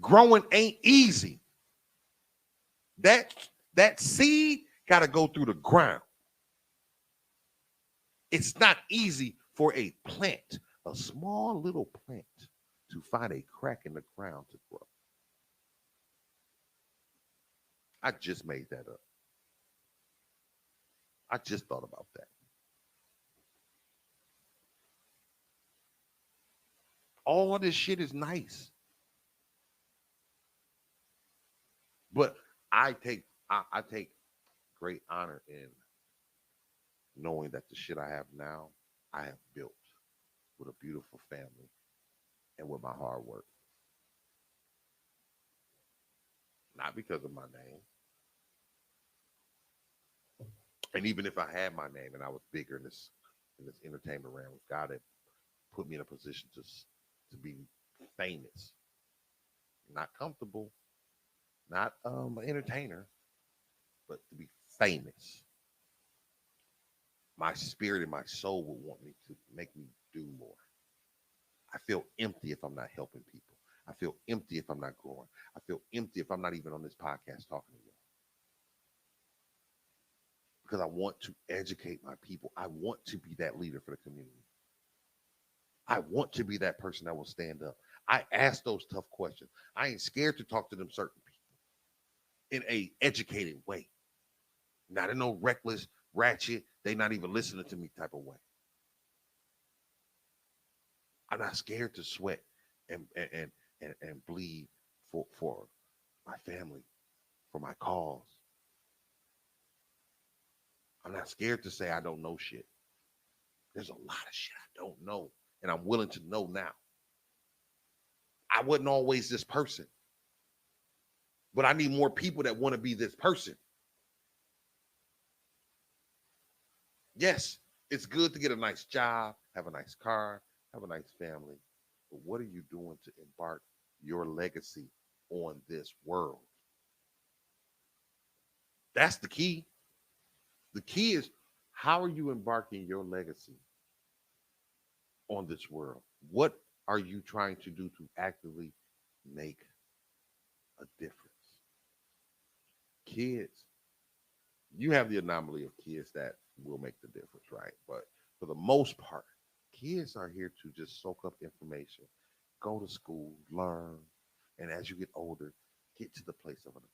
Growing ain't easy. That seed got to go through the ground. It's not easy for a plant, a small little plant, to find a crack in the ground to grow. I just made that up. I just thought about that. All of this shit is nice, but I take great honor in knowing that the shit I have now, I have built with a beautiful family and with my hard work. Not because of my name. And even if I had my name and I was bigger in this entertainment realm, God had put me in a position to be famous, not comfortable, not an entertainer, but to be famous. My spirit and my soul would want me to make me do more. I feel empty if I'm not helping people. I feel empty if I'm not growing. I feel empty if I'm not even on this podcast talking to you because I want to educate my people. I want to be that leader for the community. I want to be that person that will stand up. I ask those tough questions. I ain't scared to talk to them certain people in a educated way, not in no reckless, ratchet. They not even listening to me type of way. I'm not scared to sweat and bleed for my family, for my cause. I'm not scared to say I don't know shit. There's a lot of shit I don't know, and I'm willing to know now. I wasn't always this person, but I need more people that want to be this person. Yes, it's good to get a nice job, have a nice car, have a nice family, but what are you doing to embark your legacy on this world? That's the key. The key is how are you embarking your legacy on this world? What are you trying to do to actively make a difference? Kids, you have the anomaly of kids that will make the difference, right? But for the most part, kids are here to just soak up information, go to school, learn, and as you get older, get to the place of an adult.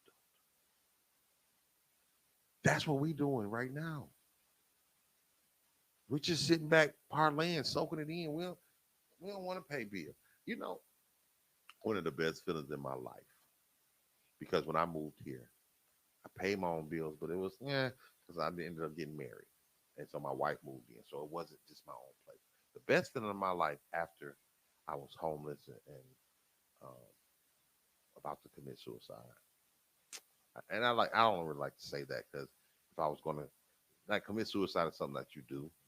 That's what we're doing right now. We're just sitting back, parlaying, soaking it in. We don't want to pay bills. You know, one of the best feelings in my life because when I moved here, I paid my own bills, but it was because I ended up getting married, and so my wife moved in, so it wasn't just my own place. The best feeling of my life after I was homeless and um, about to commit suicide, and I don't really like to say that because if I was going to like commit suicide is something that you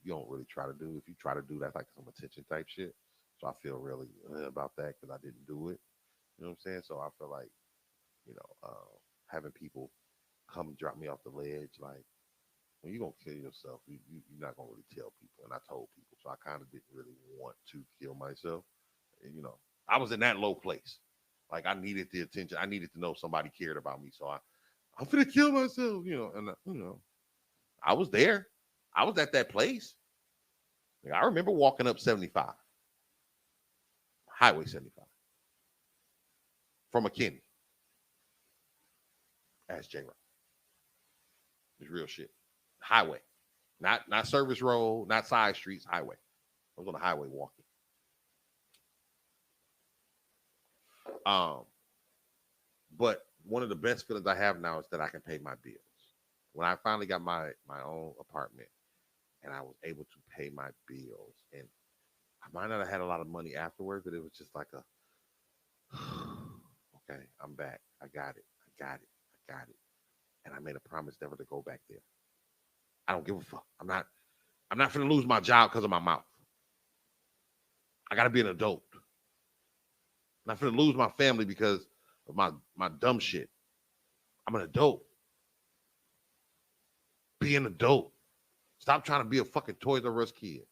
don't really try to do. If you try to do that's like some attention type shit. So I feel really about that because I didn't do it. You know what I'm saying? So I feel like having people come drop me off the ledge, like when you're gonna kill yourself, you're not gonna really tell people. And I told people, so I kind of didn't really want to kill myself. And, I was in that low place. Like I needed the attention. I needed to know somebody cared about me. So I'm gonna kill myself. And I was there. I was at that place. Like, I remember walking up 75, Highway 75, from McKinney. As J Rock. It's real shit. Highway. Not service road, not side streets, highway. I was on the highway walking. Um, but one of the best feelings I have now is that I can pay my bills. When I finally got my own apartment and I was able to pay my bills, and I might not have had a lot of money afterwards, but it was just like okay, I'm back. I got it. I got it. I got it. And I made a promise never to go back there. I don't give a fuck. I'm not finna lose my job because of my mouth. I gotta be an adult. I'm not finna lose my family because of my dumb shit. I'm an adult. Be an adult. Stop trying to be a fucking Toys R Us kid.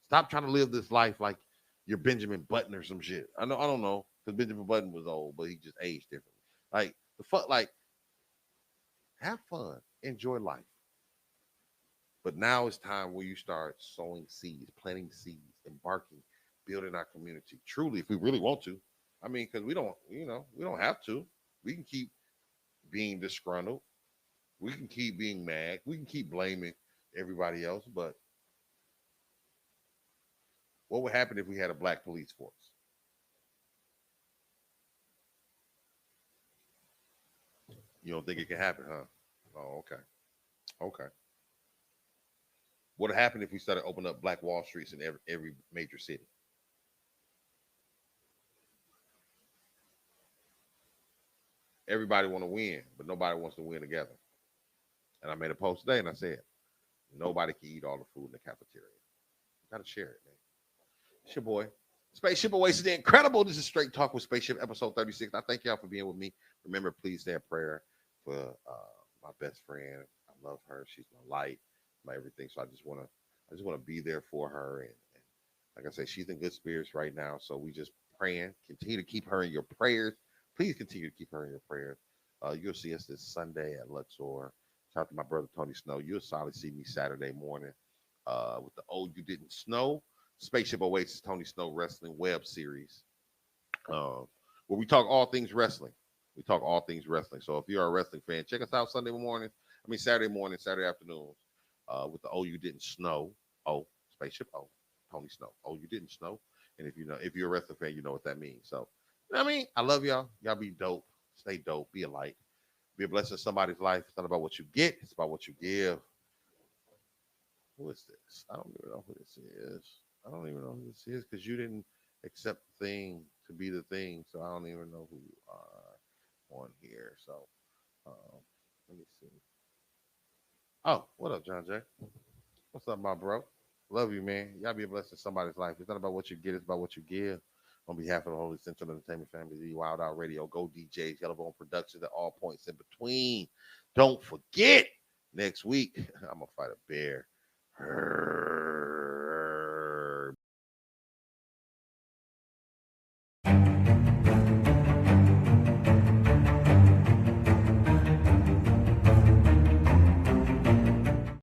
Stop trying to live this life like you're Benjamin Button or some shit. I don't know, because Benjamin Button was old, but he just aged differently. Like the fuck, like have fun, enjoy life. But now it's time where you start sowing seeds, planting seeds, embarking, building our community. Truly, if we really want to. I mean, because we don't have to. We can keep being disgruntled. We can keep being mad. We can keep blaming everybody else. But what would happen if we had a black police force? You don't think it can happen, huh? Oh, okay. Okay. What would happen if we started opening up black Wall Streets in every major city? Everybody want to win, but nobody wants to win together. And I made a post today and I said, nobody can eat all the food in the cafeteria. You gotta share it, man. It's your boy. Spaceship Oasis, the incredible. This is Straight Talk with Spaceship, episode 36. I thank y'all for being with me. Remember, please say a prayer for my best friend. I love her. She's my light, my everything. So I just wanna be there for her. And like I said, she's in good spirits right now. So we just praying. Continue to keep her in your prayers. Please continue to keep her in your prayers. You'll see us this Sunday at Luxor. Shout out to my brother Tony Snow. You'll solidly see me Saturday morning with the Oh You Didn't Snow Spaceship Oasis Tony Snow Wrestling web series, where we talk all things wrestling. We talk all things wrestling. So if you're a wrestling fan, check us out Sunday morning. I mean Saturday morning, Saturday afternoons, with the Oh You Didn't Snow. Oh, Spaceship. Oh, Tony Snow. Oh, you didn't snow. And if you're a wrestling fan, you know what that means. So, you know what I mean? I love y'all. Y'all be dope. Stay dope. Be a light. Be a blessing to somebody's life. It's not about what you get. It's about what you give. Who is this? I don't even know who this is. I don't even know who this is because you didn't accept the thing to be the thing. So I don't even know who you are on here. So um, let me see. Oh, what up, John Jay? What's up, my bro? Love you, man. Y'all be a blessing to somebody's life. It's not about what you get, it's about what you give. On behalf of the Holy Central Entertainment family, the Wild Out Radio, Go DJs, Yellow Bone Productions, at all points in between. Don't forget, next week, I'm going to fight a bear.